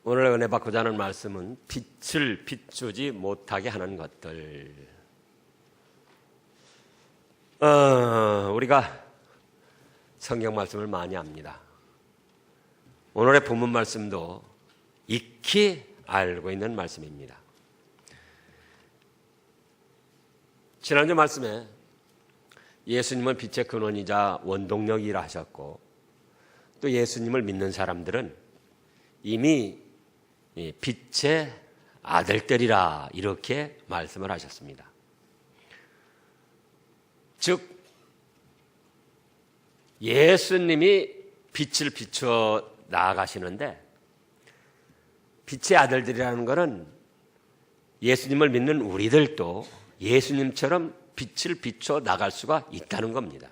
오늘 은혜 받고자 하는 말씀은 빛을 비추지 못하게 하는 것들. 우리가 성경 말씀을 많이 압니다. 오늘의 본문 말씀도 익히 알고 있는 말씀입니다. 지난주 말씀에 예수님은 빛의 근원이자 원동력이라 하셨고, 또 예수님을 믿는 사람들은 이미 빛의 아들들이라 이렇게 말씀을 하셨습니다. 즉 예수님이 빛을 비춰 나아가시는데, 빛의 아들들이라는 것은 예수님을 믿는 우리들도 예수님처럼 빛을 비춰 나갈 수가 있다는 겁니다.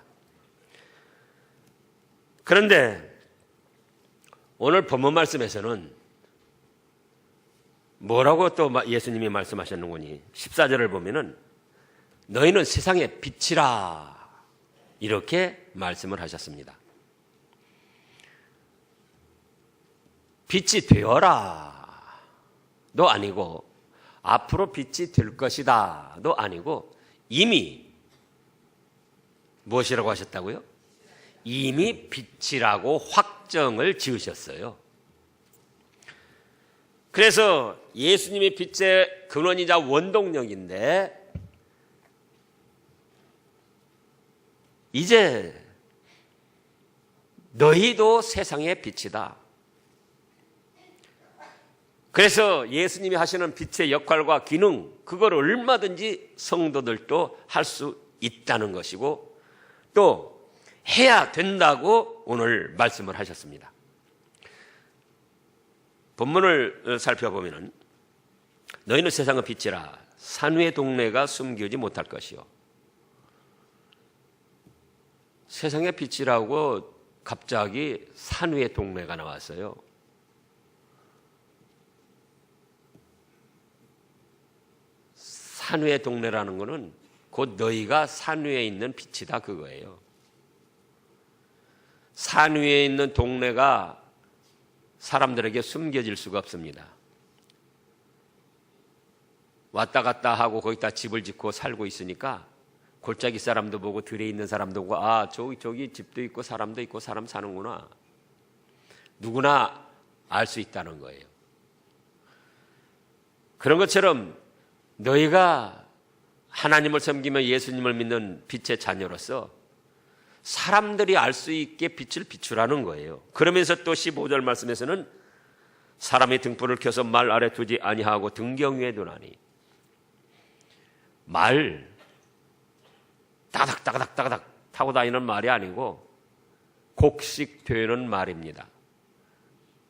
그런데 오늘 본문 말씀에서는 뭐라고 또 예수님이 말씀하셨는지 14절을 보면은 너희는 세상의 빛이라 이렇게 말씀을 하셨습니다. 빛이 되어라 도 아니고 앞으로 빛이 될 것이다 도 아니고 이미 무엇이라고 하셨다고요? 이미 빛이라고 확정을 지으셨어요. 그래서 예수님이 빛의 근원이자 원동력인데, 이제 너희도 세상의 빛이다. 그래서 예수님이 하시는 빛의 역할과 기능, 그걸 얼마든지 성도들도 할 수 있다는 것이고, 또 해야 된다고 오늘 말씀을 하셨습니다. 본문을 살펴보면 너희는 세상의 빛이라 산 위의 동네가 숨기지 못할 것이요. 세상의 빛이라고 갑자기 산 위의 동네가 나왔어요. 산 위의 동네라는 것은 곧 너희가 산 위에 있는 빛이다 그거예요. 산 위에 있는 동네가 사람들에게 숨겨질 수가 없습니다. 왔다 갔다 하고 거기다 집을 짓고 살고 있으니까 골짜기 사람도 보고 들에 있는 사람도 보고, 아 저기 집도 있고 사람도 있고 사람 사는구나, 누구나 알 수 있다는 거예요. 그런 것처럼 너희가 하나님을 섬기며 예수님을 믿는 빛의 자녀로서 사람들이 알 수 있게 빛을 비추라는 거예요. 그러면서 또 15절 말씀에서는 사람이 등불을 켜서 말 아래 두지 아니하고 등경 위에 두나니, 말 따닥따닥따닥 타고 다니는 말이 아니고 곡식 되는 말입니다.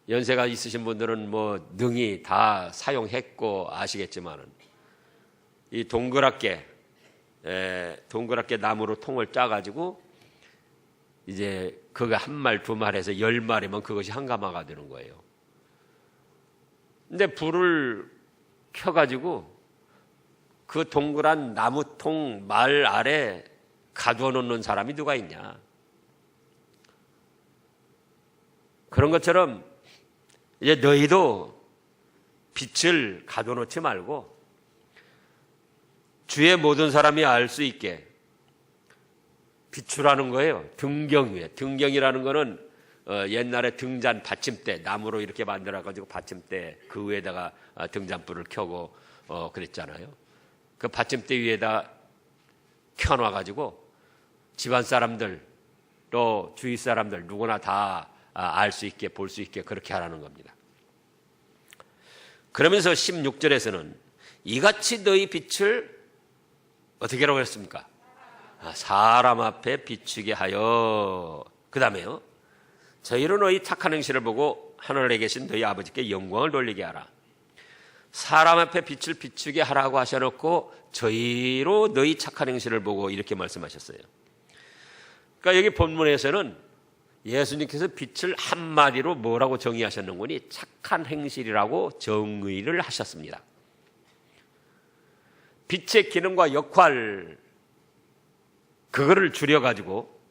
연세가 있으신 분들은 뭐 능히 다 사용했고 아시겠지만은, 이 동그랗게 나무로 통을 짜가지고 이제 그거 한 말 두 말에서 10마리면 그것이 한 가마가 되는 거예요. 근데 불을 켜가지고 그 동그란 나무통 말 아래 가두어 놓는 사람이 누가 있냐. 그런 것처럼 이제 너희도 빛을 가두어 놓지 말고 주의 모든 사람이 알 수 있게 비추라는 거예요. 등경 위에. 등경이라는 거는 옛날에 등잔 받침대, 나무로 이렇게 만들어가지고 받침대 그 위에다가 등잔불을 켜고 그랬잖아요. 그 받침대 위에다 켜놔가지고 집안 사람들 또 주위 사람들 누구나 다 알 수 있게 볼 수 있게 그렇게 하라는 겁니다. 그러면서 16절에서는 이같이 너희 빛을 어떻게 하라고 했습니까? 사람 앞에 비추게 하여, 그 다음에요, 저희로 너희 착한 행실을 보고 하늘에 계신 너희 아버지께 영광을 돌리게 하라. 사람 앞에 빛을 비추게 하라고 하셔놓고 저희로 너희 착한 행실을 보고 이렇게 말씀하셨어요. 그러니까 여기 본문에서는 예수님께서 빛을 한마디로 뭐라고 정의하셨는구니? 착한 행실이라고 정의를 하셨습니다. 빛의 기능과 역할, 그거를 줄여가지고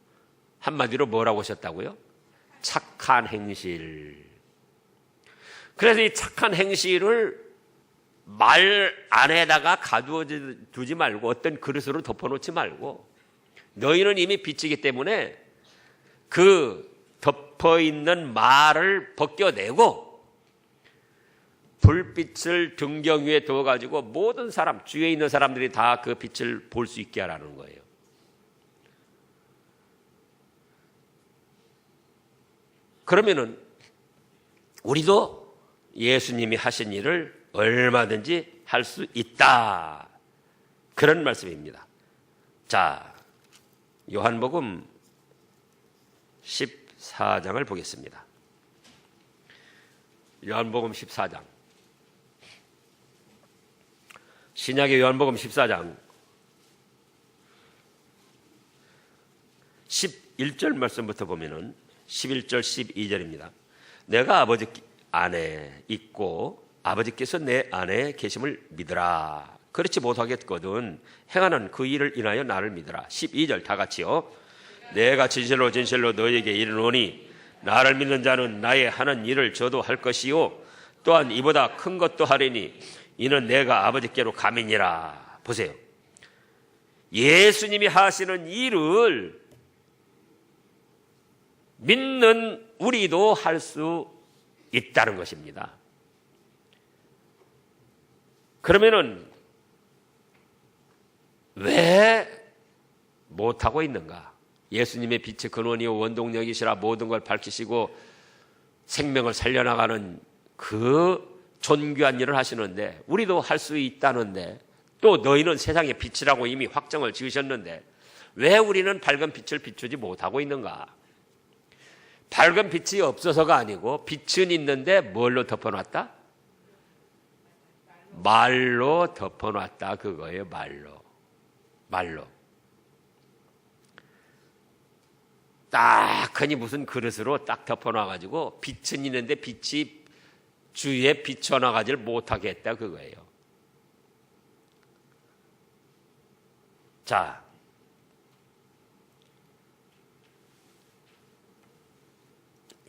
한마디로 뭐라고 하셨다고요? 착한 행실. 그래서 이 착한 행실을 말 안에다가 가두어 두지 말고 어떤 그릇으로 덮어놓지 말고 너희는 이미 빛이기 때문에 그 덮어있는 말을 벗겨내고 불빛을 등경 위에 두어가지고 모든 사람, 주위에 있는 사람들이 다 그 빛을 볼 수 있게 하라는 거예요. 그러면은 우리도 예수님이 하신 일을 얼마든지 할 수 있다. 그런 말씀입니다. 자, 요한복음 14장을 보겠습니다. 요한복음 14장. 신약의 요한복음 14장 11절 말씀부터 보면은 11절 12절입니다. 내가 아버지 안에 있고 아버지께서 내 안에 계심을 믿으라. 그렇지 못하겠거든 행하는 그 일을 인하여 나를 믿으라. 12절 다 같이요. 내가 진실로 진실로 너에게 이르노니 나를 믿는 자는 나의 하는 일을 저도 할 것이요 또한 이보다 큰 것도 하리니 이는 내가 아버지께로 감이니라. 보세요. 예수님이 하시는 일을 믿는 우리도 할 수 있다는 것입니다. 그러면은 왜 못하고 있는가? 예수님의 빛의 근원이요 원동력이시라 모든 걸 밝히시고 생명을 살려나가는 그 존귀한 일을 하시는데 우리도 할 수 있다는데 또 너희는 세상의 빛이라고 이미 확정을 지으셨는데 왜 우리는 밝은 빛을 비추지 못하고 있는가? 밝은 빛이 없어서가 아니고 빛은 있는데 뭘로 덮어놨다? 말로 덮어놨다 그거예요. 말로 딱하니 무슨 그릇으로 딱 덮어놔가지고 빛은 있는데 빛이 주위에 비춰나가지를 못하게 했다 그거예요. 자,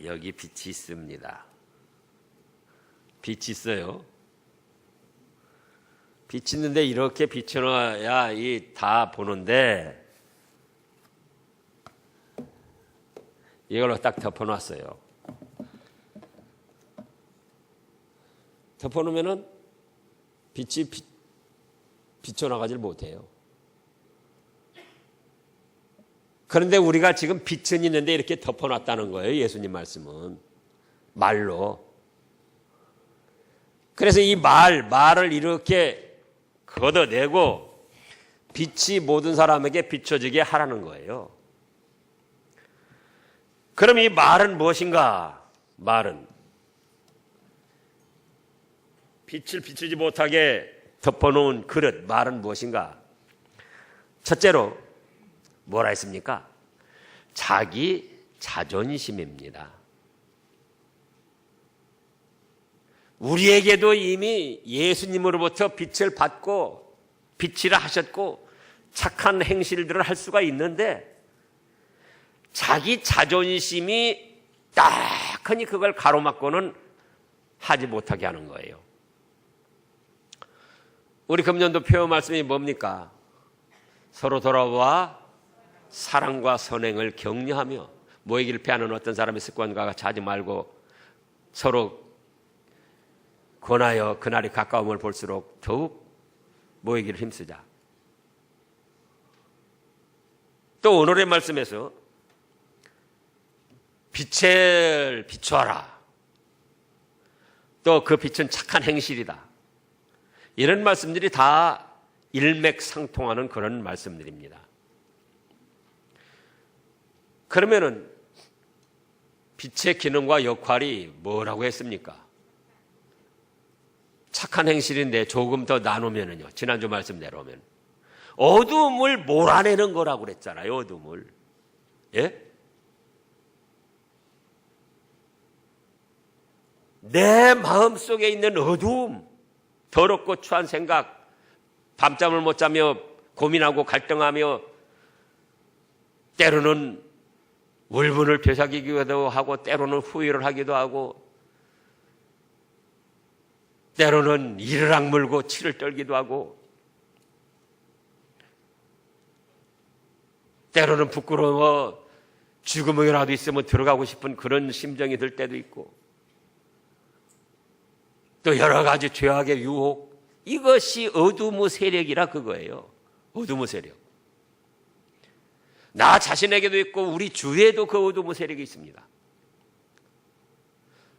여기 빛이 있습니다. 빛이 있어요. 빛이 있는데 이렇게 비춰놔야 다 보는데 이걸로 딱 덮어놨어요. 덮어놓으면은 빛이 비춰나가질 못해요. 그런데 우리가 지금 빛은 있는데 이렇게 덮어놨다는 거예요. 예수님 말씀은 말로. 그래서 이 말을 이렇게 걷어내고 빛이 모든 사람에게 비춰지게 하라는 거예요. 그럼 이 말은 무엇인가? 말은 빛을 비추지 못하게 덮어놓은 그릇, 말은 무엇인가? 첫째로 뭐라 했습니까? 자기 자존심입니다. 우리에게도 이미 예수님으로부터 빛을 받고 빛이라 하셨고 착한 행실들을 할 수가 있는데 자기 자존심이 딱하니 그걸 가로막고는 하지 못하게 하는 거예요. 우리 금년도 표어 말씀이 뭡니까? 서로 돌아와 사랑과 선행을 격려하며 모이기를 패하는 어떤 사람의 습관과 같이 하지 말고 서로 권하여 그날이 가까움을 볼수록 더욱 모이기를 힘쓰자. 또 오늘의 말씀에서 빛을 비추어라. 또 그 빛은 착한 행실이다. 이런 말씀들이 다 일맥상통하는 그런 말씀들입니다. 그러면은 빛의 기능과 역할이 뭐라고 했습니까? 착한 행실인데 조금 더 나누면은요. 지난주 말씀대로면 어둠을 몰아내는 거라고 그랬잖아요. 어둠을. 예? 내 마음속에 있는 어두움, 더럽고 추한 생각, 밤잠을 못 자며 고민하고 갈등하며 때로는 울분을 되새기기도 하고 때로는 후회를 하기도 하고 때로는 이를 악물고 치를 떨기도 하고, 때로는 부끄러워 죽음이라도 있으면 들어가고 싶은 그런 심정이 들 때도 있고, 또 여러 가지 죄악의 유혹, 이것이 어둠의 세력이라 그거예요. 어둠의 세력. 나 자신에게도 있고 우리 주위에도 그 어둠의 세력이 있습니다.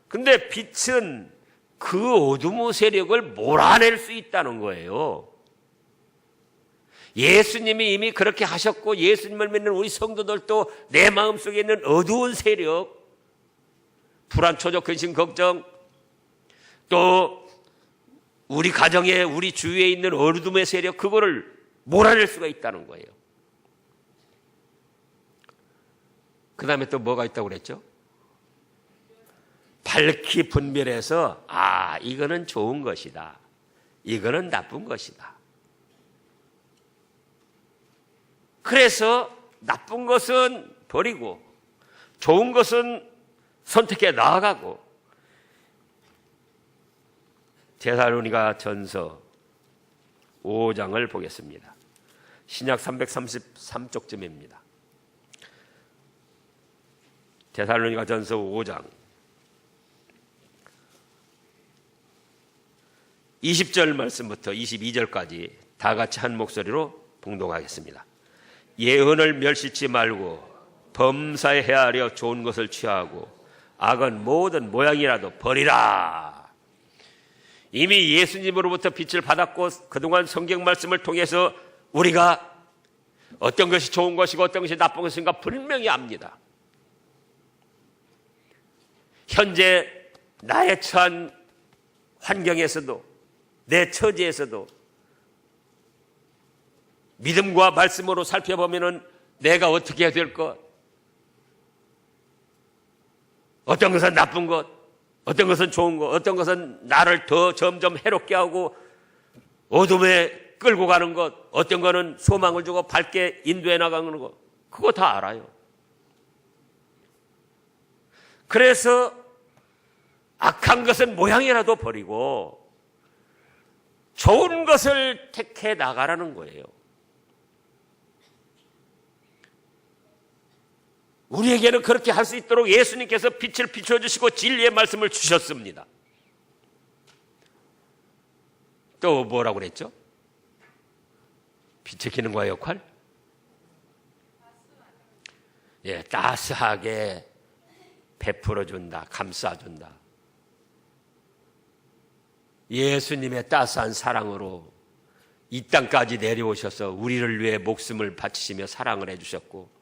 근데 빛은 그 어둠의 세력을 몰아낼 수 있다는 거예요. 예수님이 이미 그렇게 하셨고, 예수님을 믿는 우리 성도들도 내 마음속에 있는 어두운 세력, 불안, 초조, 근심, 걱정, 또 우리 가정에, 우리 주위에 있는 어둠의 세력, 그거를 몰아낼 수가 있다는 거예요. 그 다음에 또 뭐가 있다고 그랬죠? 밝히 분별해서, 아, 이거는 좋은 것이다, 이거는 나쁜 것이다. 그래서 나쁜 것은 버리고 좋은 것은 선택해 나아가고. 데살로니가 전서 5장을 보겠습니다. 신약 333쪽쯤입니다. 데살로니가 전서 5장 20절 말씀부터 22절까지 다 같이 한 목소리로 봉독하겠습니다. 예언을 멸시치 말고 범사에 헤아려 좋은 것을 취하고 악은 모든 모양이라도 버리라. 이미 예수님으로부터 빛을 받았고 그동안 성경 말씀을 통해서 우리가 어떤 것이 좋은 것이고 어떤 것이 나쁜 것인가 분명히 압니다. 현재 나의 처한 환경에서도, 내 처지에서도 믿음과 말씀으로 살펴보면은 내가 어떻게 해야 될 것, 어떤 것은 나쁜 것, 어떤 것은 좋은 것, 어떤 것은 나를 더 점점 해롭게 하고 어둠에 끌고 가는 것, 어떤 것은 소망을 주고 밝게 인도해 나가는 것, 그거 다 알아요. 그래서 악한 것은 모양이라도 버리고 좋은 것을 택해 나가라는 거예요. 우리에게는 그렇게 할 수 있도록 예수님께서 빛을 비춰주시고 진리의 말씀을 주셨습니다. 또 뭐라고 그랬죠? 빛의 기능과 역할? 예, 따스하게 베풀어준다, 감싸준다. 예수님의 따스한 사랑으로 이 땅까지 내려오셔서 우리를 위해 목숨을 바치시며 사랑을 해주셨고,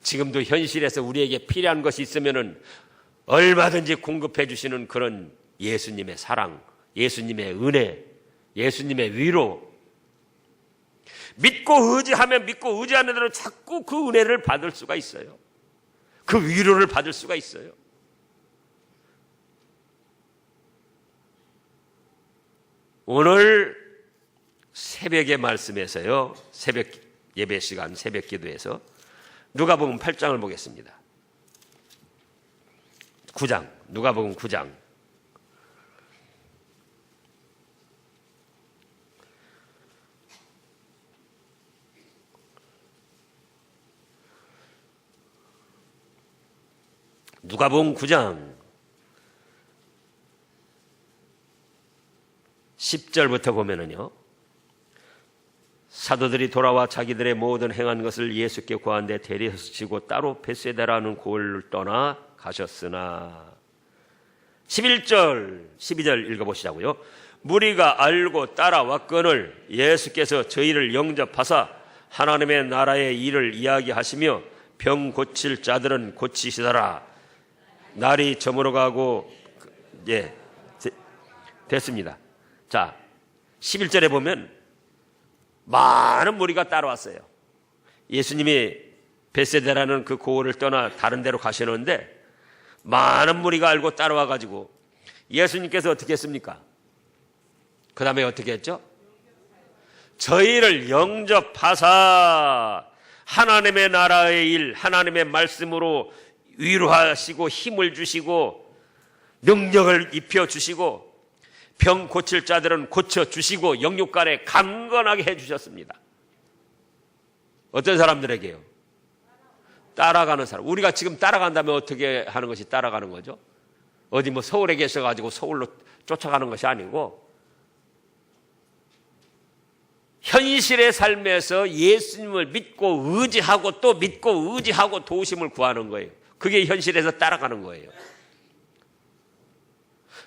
지금도 현실에서 우리에게 필요한 것이 있으면은 얼마든지 공급해 주시는 그런 예수님의 사랑, 예수님의 은혜, 예수님의 위로. 믿고 의지하면 믿고 의지하는 대로 자꾸 그 은혜를 받을 수가 있어요. 그 위로를 받을 수가 있어요. 오늘 새벽의 말씀에서요, 새벽 예배 시간, 새벽 기도에서 누가복음 8장을 보겠습니다. 9장, 누가복음 9장. 누가복음 9장 10절부터 보면은요, 사도들이 돌아와 자기들의 모든 행한 것을 예수께 고한데 대리하시고 따로 벳세다라는 고을을 떠나 가셨으나. 11절 12절 읽어보시자고요. 무리가 알고 따라왔거늘 예수께서 저희를 영접하사 하나님의 나라의 일을 이야기하시며 병 고칠 자들은 고치시더라. 날이 저물어가고, 예, 됐습니다. 자, 11절에 보면 많은 무리가 따라왔어요. 예수님이 벳세다라는 그 고을을 떠나 다른 데로 가시는데 많은 무리가 알고 따라와가지고 예수님께서 어떻게 했습니까? 그 다음에 어떻게 했죠? 저희를 영접하사 하나님의 나라의 일, 하나님의 말씀으로 위로하시고 힘을 주시고 능력을 입혀주시고 병 고칠 자들은 고쳐주시고 영육간에 강건하게 해주셨습니다. 어떤 사람들에게요? 따라가는 사람. 우리가 지금 따라간다면 어떻게 하는 것이 따라가는 거죠? 어디 뭐 서울에 계셔가지고 서울로 쫓아가는 것이 아니고 현실의 삶에서 예수님을 믿고 의지하고 또 믿고 의지하고 도우심을 구하는 거예요. 그게 현실에서 따라가는 거예요.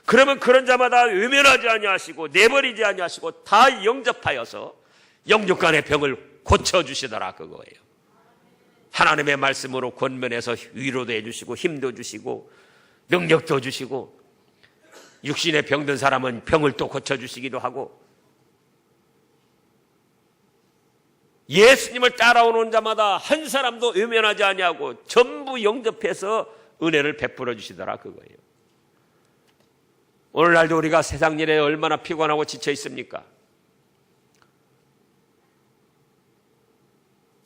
그러면 그런 자마다 외면하지 아니하시고 내버리지 아니하시고 다 영접하여서 영육간의 병을 고쳐주시더라 그거예요. 하나님의 말씀으로 권면해서 위로도 해주시고 힘도 주시고 능력도 주시고 육신에 병든 사람은 병을 또 고쳐주시기도 하고 예수님을 따라오는 자마다 한 사람도 외면하지 아니하고 전부 영접해서 은혜를 베풀어 주시더라 그거예요. 오늘날도 우리가 세상 일에 얼마나 피곤하고 지쳐 있습니까?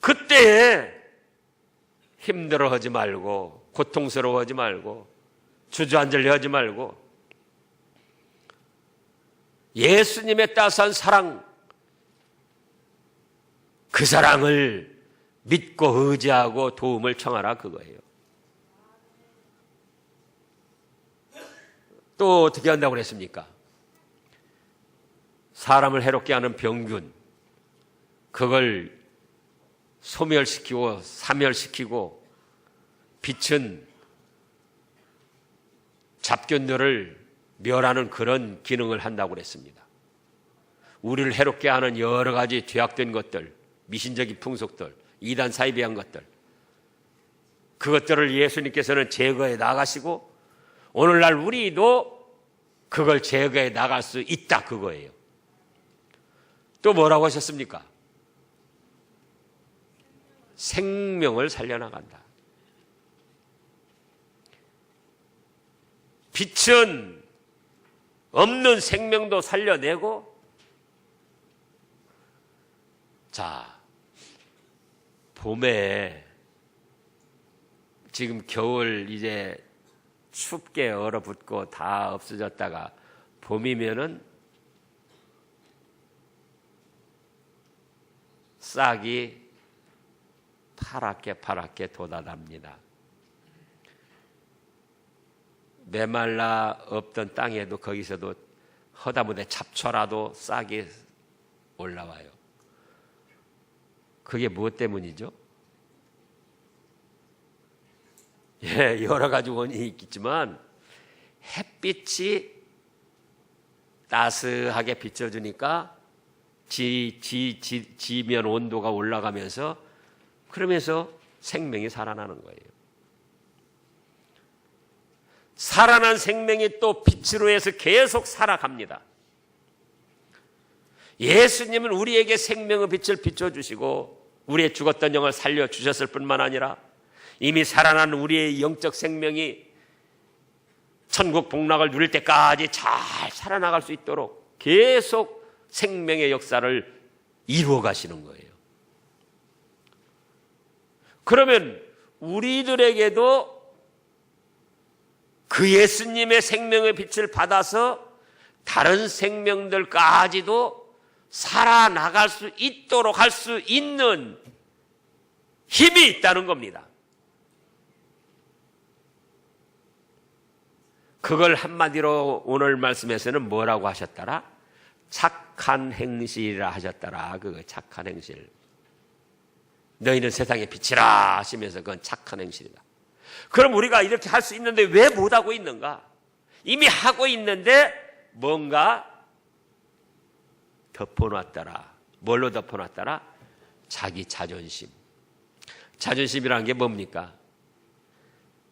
그때에 힘들어하지 말고 고통스러워하지 말고 주저앉으려 하지 말고 예수님의 따스한 사랑, 그 사랑을 믿고 의지하고 도움을 청하라 그거예요. 또 어떻게 한다고 그랬습니까? 사람을 해롭게 하는 병균, 그걸 소멸시키고 사멸시키고 빛은 잡균들을 멸하는 그런 기능을 한다고 그랬습니다. 우리를 해롭게 하는 여러 가지 죄악된 것들, 미신적인 풍속들, 이단 사이비한 것들, 그것들을 예수님께서는 제거해 나가시고 오늘날 우리도 그걸 제거해 나갈 수 있다 그거예요. 또 뭐라고 하셨습니까? 생명을 살려나간다. 빛은 없는 생명도 살려내고, 자, 봄에 지금 겨울 이제 춥게 얼어붙고 다 없어졌다가 봄이면은 싹이 파랗게 돋아납니다. 메말라 없던 땅에도 거기서도 허다못해 잡초라도 싹이 올라와요. 그게 무엇 때문이죠? 여러 가지 원인이 있겠지만 햇빛이 따스하게 비춰주니까 지면 온도가 올라가면서 그러면서 생명이 살아나는 거예요. 살아난 생명이 또 빛으로 해서 계속 살아갑니다. 예수님은 우리에게 생명의 빛을 비춰주시고 우리의 죽었던 영을 살려주셨을 뿐만 아니라 이미 살아난 우리의 영적 생명이 천국 복락을 누릴 때까지 잘 살아나갈 수 있도록 계속 생명의 역사를 이루어 가시는 거예요. 그러면 우리들에게도 그 예수님의 생명의 빛을 받아서 다른 생명들까지도 살아나갈 수 있도록 할 수 있는 힘이 있다는 겁니다. 그걸 한마디로 오늘 말씀에서는 뭐라고 하셨더라? 착한 행실이라 하셨더라. 그거 착한 행실. 너희는 세상의 빛이라 하시면서 그건 착한 행실이다. 그럼 우리가 이렇게 할 수 있는데 왜 못하고 있는가? 이미 하고 있는데 뭔가 덮어놨더라. 뭘로 덮어놨더라? 자기 자존심. 자존심이라는 게 뭡니까?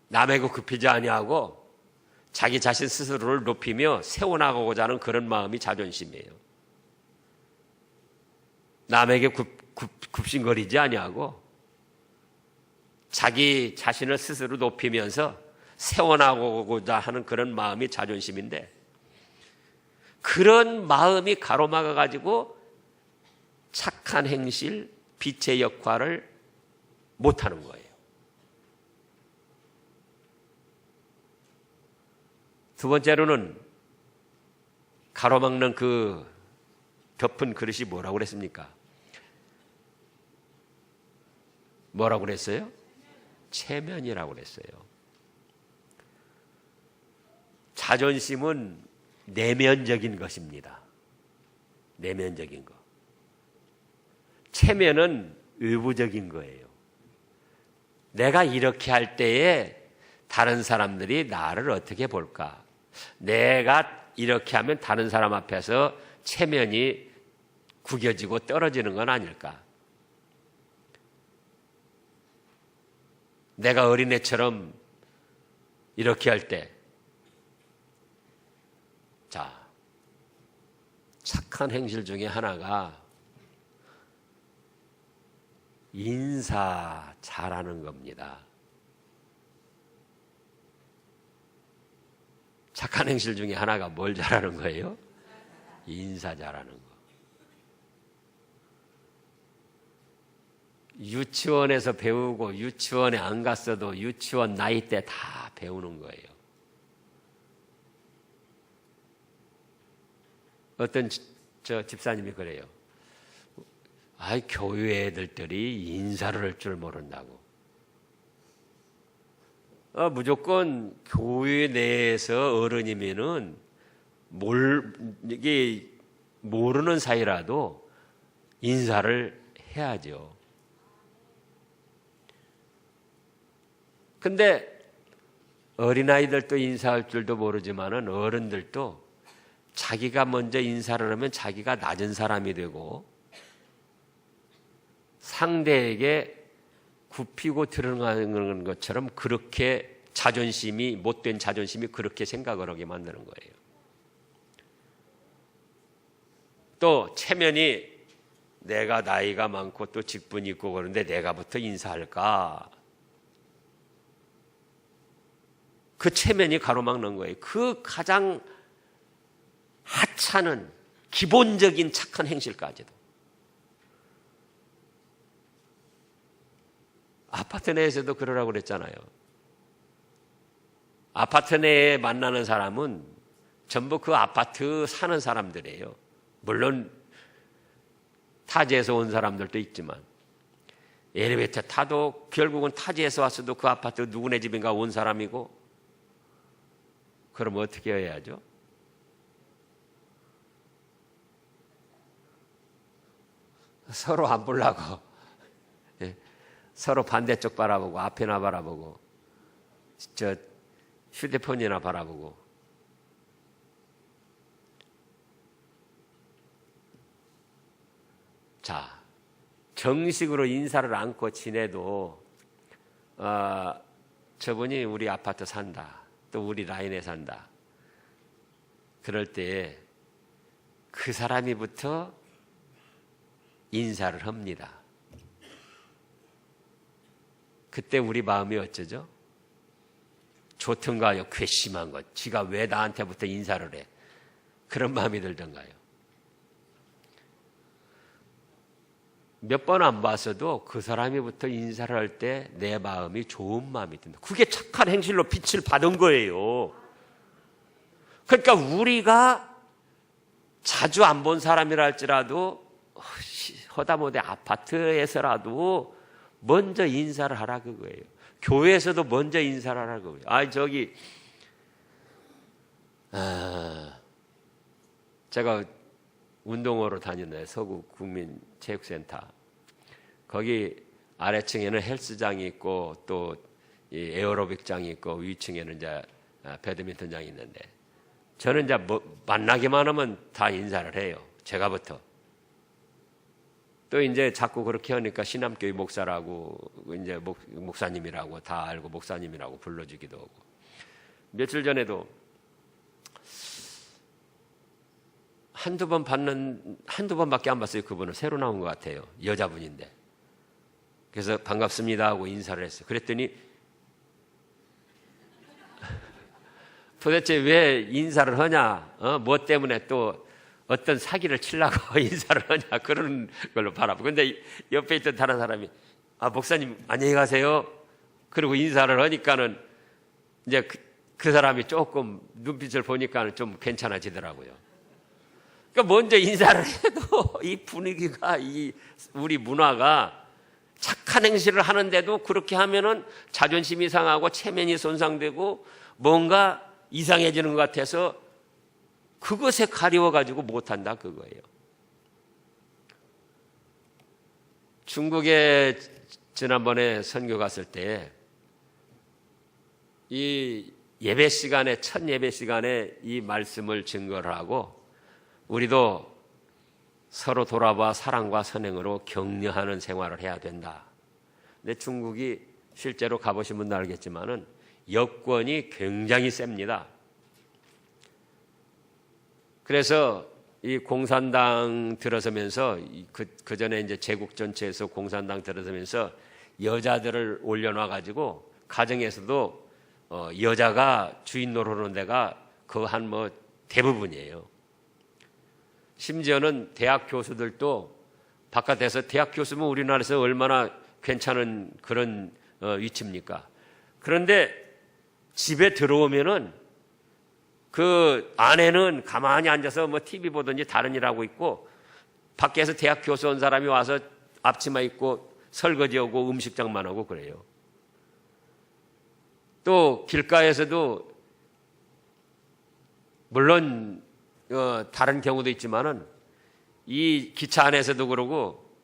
남에게 굽히지 아니하고 자기 자신 스스로를 높이며 세워나가고자 하는 그런 마음이 자존심이에요. 남에게 굽신거리지 아니하고 자기 자신을 스스로 높이면서 세워나가고자 하는 그런 마음이 자존심인데, 그런 마음이 가로막아 가지고 착한 행실, 빛의 역할을 못하는 거예요. 두 번째로는 가로막는 그 덮은 그릇이 뭐라고 그랬습니까? 뭐라고 그랬어요? 체면이라고 그랬어요. 자존심은 내면적인 것입니다. 내면적인 거. 체면은 의부적인 거예요. 내가 이렇게 할 때에 다른 사람들이 나를 어떻게 볼까? 내가 이렇게 하면 다른 사람 앞에서 체면이 구겨지고 떨어지는 건 아닐까? 내가 어린애처럼 이렇게 할 때, 자, 착한 행실 중에 하나가 인사 잘하는 겁니다. 착한 행실 중에 하나가 뭘 잘하는 거예요? 인사 잘하는 거. 유치원에서 배우고 유치원에 안 갔어도 유치원 나이 때 다 배우는 거예요. 어떤 저 집사님이 그래요. 아이, 교회 애들들이 인사를 할 줄 모른다고. 무조건 교회 내에서 어른이면은 이게 모르는 사이라도 인사를 해야죠. 근데 어린아이들도 인사할 줄도 모르지만은 어른들도 자기가 먼저 인사를 하면 자기가 낮은 사람이 되고 상대에게 굽히고 드러나는 것처럼 그렇게 자존심이, 못된 자존심이 그렇게 생각을 하게 만드는 거예요. 또 체면이 내가 나이가 많고 또 직분이 있고 그런데 내가부터 인사할까? 그 체면이 가로막는 거예요. 그 가장 하찮은 기본적인 착한 행실까지도. 아파트 내에서도 그러라고 그랬잖아요. 아파트 내에 만나는 사람은 전부 그 아파트 사는 사람들이에요. 물론 타지에서 온 사람들도 있지만 엘리베이터 타도 결국은 타지에서 왔어도 그 아파트 누구네 집인가 온 사람이고, 그럼 어떻게 해야죠? 서로 안 보려고 서로 반대쪽 바라보고 앞에나 바라보고 저 휴대폰이나 바라보고. 자, 정식으로 인사를 안고 지내도 저분이 우리 아파트 산다, 또 우리 라인에 산다, 그럴 때 그 사람이부터 인사를 합니다. 그때 우리 마음이 어쩌죠? 좋던가요? 괘씸한 것. 지가 왜 나한테부터 인사를 해? 그런 마음이 들던가요? 몇 번 안 봤어도 그 사람이부터 인사를 할 때 내 마음이 좋은 마음이 든다. 그게 착한 행실로 빛을 받은 거예요. 그러니까 우리가 자주 안 본 사람이라 할지라도 허다못해 아파트에서라도 먼저 인사를 하라 그거예요. 교회에서도 먼저 인사를 하라 그거예요. 제가 운동하러 다니는 서구 국민체육센터, 거기 아래층에는 헬스장이 있고 또 에어로빅장이 있고 위층에는 이제 배드민턴장이 있는데, 저는 이제 만나기만 하면 다 인사를 해요. 제가부터. 또 이제 자꾸 그렇게 하니까 신암교회 목사라고, 이제 목사님이라고 다 알고 목사님이라고 불러주기도 하고. 며칠 전에도 한두 번밖에 안 봤어요. 그분은 새로 나온 것 같아요. 여자분인데. 그래서 반갑습니다 하고 인사를 했어요. 그랬더니 도대체 왜 인사를 하냐? 뭐 때문에 또 어떤 사기를 치려고 인사를 하냐? 그런 걸로 바라보고. 근데 옆에 있던 다른 사람이, 목사님 안녕히 가세요. 그리고 인사를 하니까는 이제 그 사람이 조금 눈빛을 보니까는 좀 괜찮아지더라고요. 그러니까 먼저 인사를 해도 이 분위기가, 이 우리 문화가 착한 행실을 하는데도 그렇게 하면은 자존심이 상하고 체면이 손상되고 뭔가 이상해지는 것 같아서 그것에 가리워가지고 못한다, 그거예요. 중국에 지난번에 선교 갔을 때 이 예배 시간에, 첫 예배 시간에 이 말씀을 증거를 하고 우리도 서로 돌아봐 사랑과 선행으로 격려하는 생활을 해야 된다. 근데 중국이 실제로 가보신 분도 알겠지만은 여권이 굉장히 셉니다. 그래서 이 공산당 들어서면서 그 전에 이제 제국 전체에서 공산당 들어서면서 여자들을 올려놔 가지고 가정에서도 여자가 주인 노릇하는 데가 그 한 뭐 대부분이에요. 심지어는 대학 교수들도 바깥에서, 대학 교수면 우리나라에서 얼마나 괜찮은 그런 위치입니까? 그런데 집에 들어오면은 그 아내는 가만히 앉아서 뭐 TV 보든지 다른 일 하고 있고, 밖에서 대학 교수 온 사람이 와서 앞치마 입고 설거지하고 음식장만 하고 그래요. 또 길가에서도 물론 다른 경우도 있지만은 이 기차 안에서도 그러고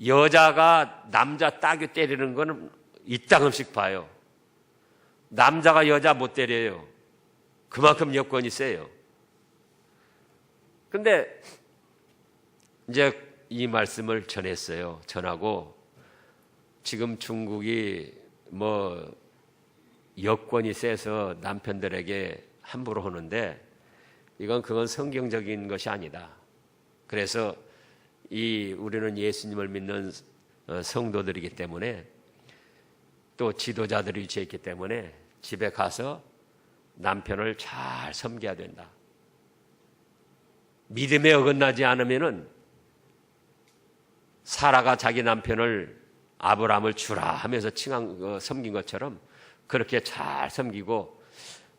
여자가 남자 따귀 때리는 거는 이따금씩 봐요. 남자가 여자 못 때려요. 그만큼 여건이 세요. 근데 이제 이 말씀을 전했어요. 전하고 지금 중국이 뭐 여건이 세서 남편들에게 함부로 하는데 그건 성경적인 것이 아니다. 그래서 우리는 예수님을 믿는 성도들이기 때문에 또 지도자들이 위치해 있기 때문에 집에 가서 남편을 잘 섬겨야 된다. 믿음에 어긋나지 않으면은 사라가 자기 남편을 아브라함을 주라 하면서 섬긴 것처럼 그렇게 잘 섬기고,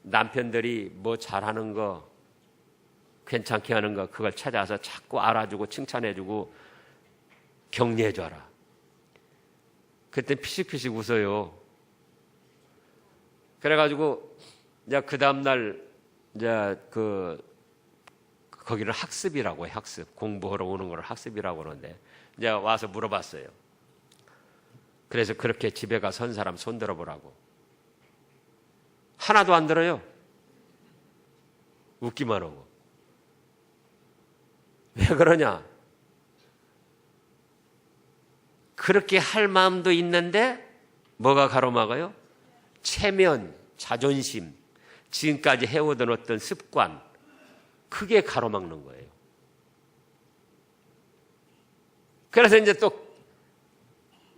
남편들이 뭐 잘하는 거, 괜찮게 하는 거, 그걸 찾아서 자꾸 알아주고 칭찬해주고 격려해줘라. 그때 피식피식 웃어요. 그래가지고 이제 그 다음날 이제 거기를 학습이라고 해요. 학습. 공부하러 오는 걸 학습이라고 하는데 이제 와서 물어봤어요. 그래서 그렇게 집에 가서 선 사람 손 들어보라고. 하나도 안 들어요. 웃기만 하고. 왜 그러냐? 그렇게 할 마음도 있는데 뭐가 가로막아요? 체면, 자존심, 지금까지 해오던 어떤 습관, 그게 가로막는 거예요. 그래서 이제 또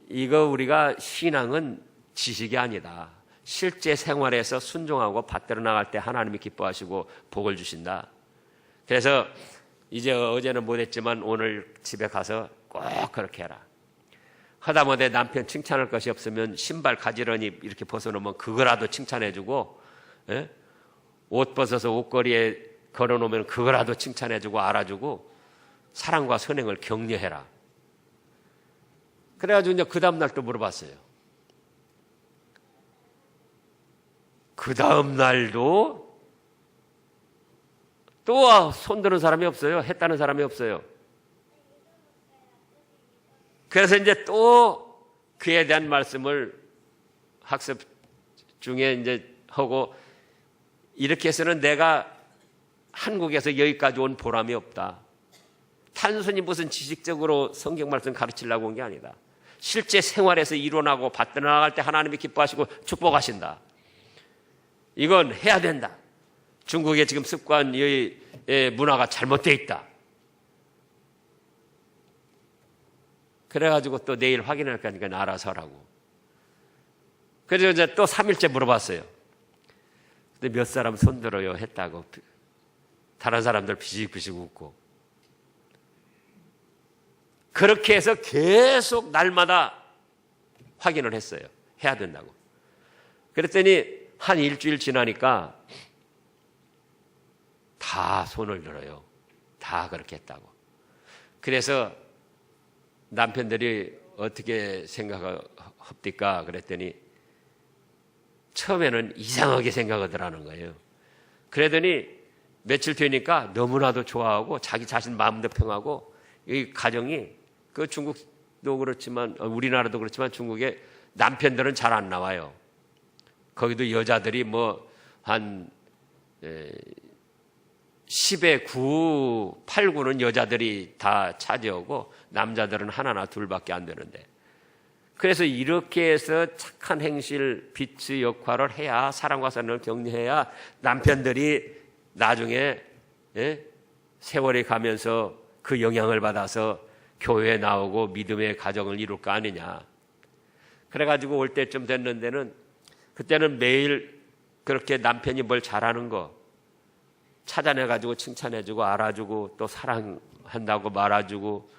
이거 우리가 신앙은 지식이 아니다. 실제 생활에서 순종하고 받들어 나갈 때 하나님이 기뻐하시고 복을 주신다. 그래서 이제 어제는 못했지만 오늘 집에 가서 꼭 그렇게 해라. 하다못해 남편 칭찬할 것이 없으면 신발 가지런히 이렇게 벗어놓으면 그거라도 칭찬해주고, 예? 옷 벗어서 옷걸이에 걸어놓으면 그거라도 칭찬해주고 알아주고 사랑과 선행을 격려해라. 그래가지고 이제 그 다음날 또 물어봤어요. 그 다음날도 또 손드는 사람이 없어요. 했다는 사람이 없어요. 그래서 이제 또 그에 대한 말씀을 학습 중에 이제 하고, 이렇게 해서는 내가 한국에서 여기까지 온 보람이 없다. 단순히 무슨 지식적으로 성경 말씀 가르치려고 온 게 아니다. 실제 생활에서 일어나고 받들어 나갈 때 하나님이 기뻐하시고 축복하신다. 이건 해야 된다. 중국의 지금 습관의 문화가 잘못되어 있다. 그래가지고 또 내일 확인할 거니까 알아서 하라고. 그래서 이제 또 3일째 물어봤어요. 근데 몇 사람 손들어요 했다고. 다른 사람들 비식비식 웃고. 그렇게 해서 계속 날마다 확인을 했어요. 해야 된다고. 그랬더니 한 일주일 지나니까 다 손을 들어요. 다. 다 그렇게 했다고. 그래서 남편들이 어떻게 생각합니까? 그랬더니 처음에는 이상하게 생각하더라는 거예요. 그러더니 며칠 되니까 너무나도 좋아하고 자기 자신 마음도 평하고 이 가정이 그 중국도 그렇지만 우리나라도 그렇지만 중국에 남편들은 잘 안 나와요. 거기도 여자들이 뭐 한 10에 9, 8, 9는 여자들이 다 차지하고 남자들은 하나나 둘밖에 안 되는데, 그래서 이렇게 해서 착한 행실, 빛의 역할을 해야, 사랑과 사랑을 격려해야 남편들이 나중에 세월이 가면서 그 영향을 받아서 교회에 나오고 믿음의 가정을 이룰 거 아니냐. 그래가지고 올 때쯤 됐는데는 그때는 매일 그렇게 남편이 뭘 잘하는 거 찾아내가지고 칭찬해주고 알아주고 또 사랑한다고 말아주고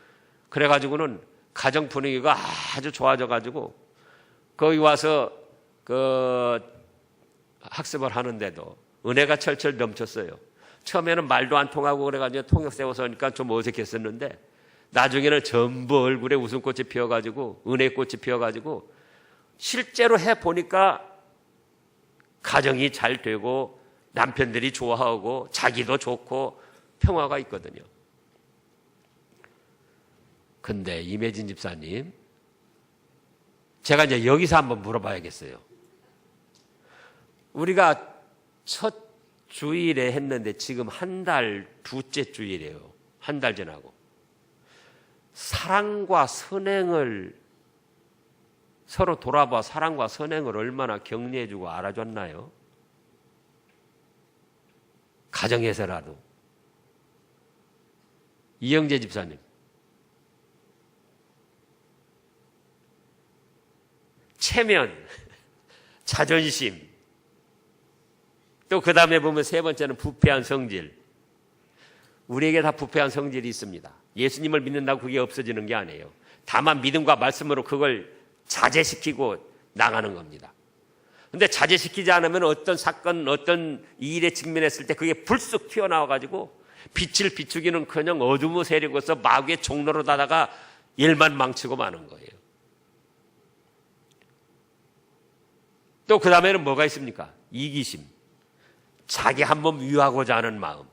그래가지고는 가정 분위기가 아주 좋아져가지고 거기 와서 그 학습을 하는데도 은혜가 철철 넘쳤어요. 처음에는 말도 안 통하고 그래가지고 통역 세워서 하니까 좀 어색했었는데 나중에는 전부 얼굴에 웃음꽃이 피어가지고 은혜꽃이 피어가지고 실제로 해보니까 가정이 잘 되고 남편들이 좋아하고 자기도 좋고 평화가 있거든요. 근데 임혜진 집사님, 제가 이제 여기서 한번 물어봐야겠어요. 우리가 첫 주일에 했는데 지금 한 달 두째 주일이에요. 한 달 지나고. 사랑과 선행을 서로 돌아봐 사랑과 선행을 얼마나 격려해주고 알아줬나요? 가정에서라도. 이영재 집사님, 체면, 자존심, 또 그 다음에 보면 세 번째는 부패한 성질. 우리에게 다 부패한 성질이 있습니다. 예수님을 믿는다고 그게 없어지는 게 아니에요. 다만 믿음과 말씀으로 그걸 자제시키고 나가는 겁니다. 근데 자제시키지 않으면 어떤 사건, 어떤 일에 직면했을 때 그게 불쑥 튀어나와가지고 빛을 비추기는커녕 어둠의 세력으로서 마귀의 종로로 다다가 일만 망치고 마는 거예요. 또 그 다음에는 뭐가 있습니까? 이기심. 자기 한 몸 위하고자 하는 마음.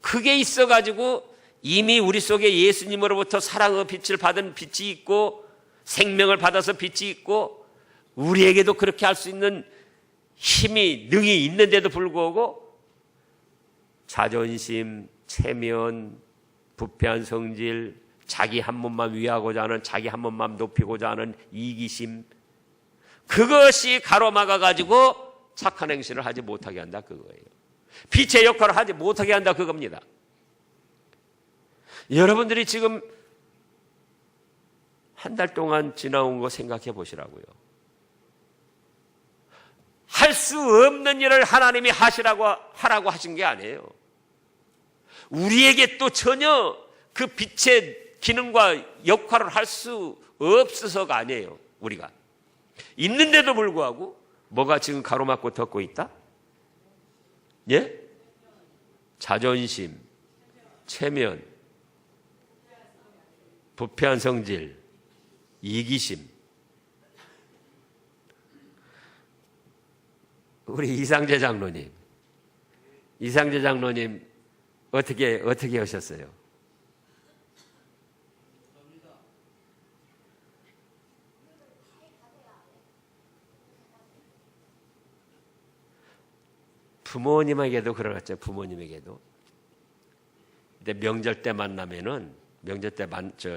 그게 있어가지고 이미 우리 속에 예수님으로부터 사랑의 빛을 받은 빛이 있고 생명을 받아서 빛이 있고 우리에게도 그렇게 할 수 있는 힘이 능이 있는데도 불구하고 자존심, 체면, 부패한 성질, 자기 한 몸만 위하고자 하는, 자기 한 몸만 높이고자 하는 이기심, 그것이 가로막아가지고 착한 행실을 하지 못하게 한다 그거예요. 빛의 역할을 하지 못하게 한다 그겁니다. 여러분들이 지금 한 달 동안 지나온 거 생각해 보시라고요. 할 수 없는 일을 하나님이 하라고 하신 게 아니에요. 우리에게 또 전혀 그 빛의 기능과 역할을 할 수 없어서가 아니에요. 우리가 있는데도 불구하고 뭐가 지금 가로막고 덮고 있다? 예? 자존심, 체면, 부패한 성질, 이기심. 우리 이상재 장로님 어떻게 하셨어요? 부모님에게도 그러겠죠. 부모님에게도. 근데 명절 때 만나면은 명절 때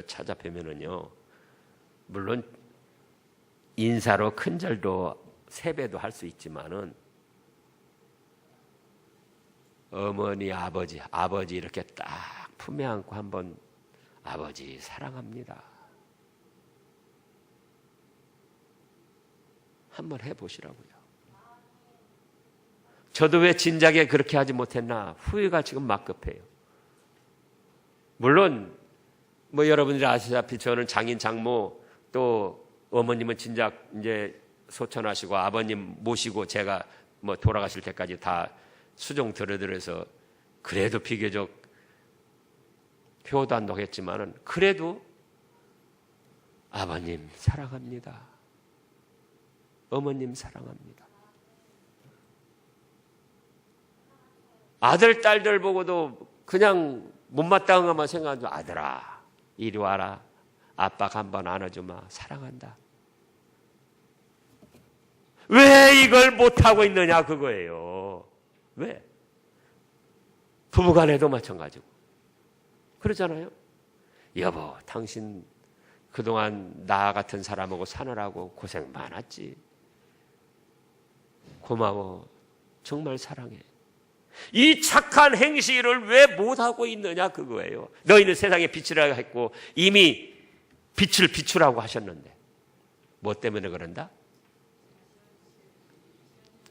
찾아뵈면은요. 물론 인사로 큰절도 세배도 할 수 있지만은 어머니, 아버지 이렇게 딱 품에 안고 한번 아버지 사랑합니다. 한번 해보시라고요. 저도 왜 진작에 그렇게 하지 못했나 후회가 지금 막 급해요. 물론 뭐 여러분들이 아시다시피 저는 장인 장모 또 어머님은 진작 이제 소천하시고 아버님 모시고 제가 뭐 돌아가실 때까지 다 수종 들여들여서 그래도 비교적 표도 안 나겠지만은 그래도 아버님 사랑합니다. 어머님 사랑합니다. 아들, 딸들 보고도 그냥 못마땅한 것만 생각하죠. 아들아, 이리 와라. 아빠가 한번 안아주마. 사랑한다. 왜 이걸 못하고 있느냐 그거예요. 왜? 부부간에도 마찬가지고. 그러잖아요. 여보, 당신 그동안 나 같은 사람하고 사느라고 고생 많았지. 고마워. 정말 사랑해. 이 착한 행실을 왜 못하고 있느냐 그거예요. 너희는 세상에 빛이라고 했고 이미 빛을 비추라고 하셨는데 뭐 때문에 그런다?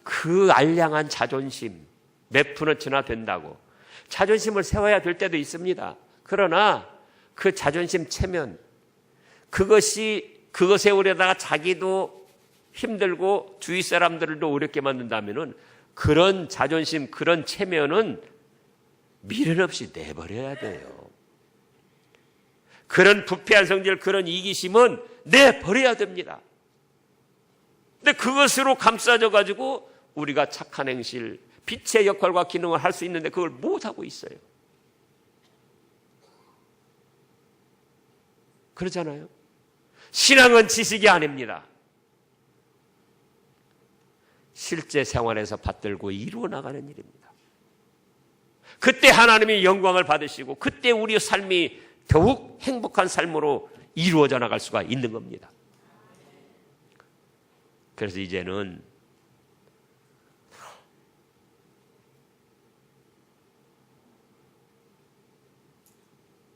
그 알량한 자존심 몇 푼어치나 된다고 자존심을 세워야 될 때도 있습니다. 그러나 그 자존심 체면 그거 세우려다가 자기도 힘들고 주위 사람들도 어렵게 만든다면은 그런 자존심, 그런 체면은 미련 없이 내버려야 돼요. 그런 부패한 성질, 그런 이기심은 내버려야 됩니다. 근데 그것으로 감싸져 가지고 우리가 착한 행실, 빛의 역할과 기능을 할 수 있는데 그걸 못하고 있어요. 그러잖아요. 신앙은 지식이 아닙니다. 실제 생활에서 받들고 이루어 나가는 일입니다. 그때 하나님이 영광을 받으시고 그때 우리의 삶이 더욱 행복한 삶으로 이루어져 나갈 수가 있는 겁니다. 그래서 이제는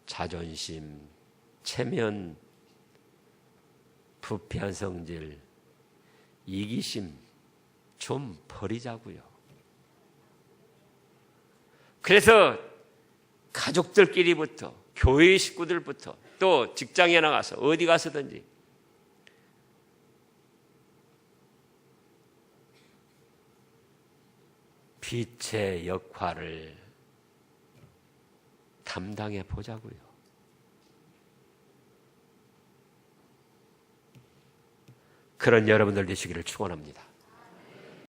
자존심, 체면, 부패한 성질, 이기심 좀 버리자고요. 그래서 가족들끼리부터 교회 식구들부터 또 직장에 나가서 어디 가서든지 빛의 역할을 담당해 보자고요. 그런 여러분들 되시기를 축원합니다.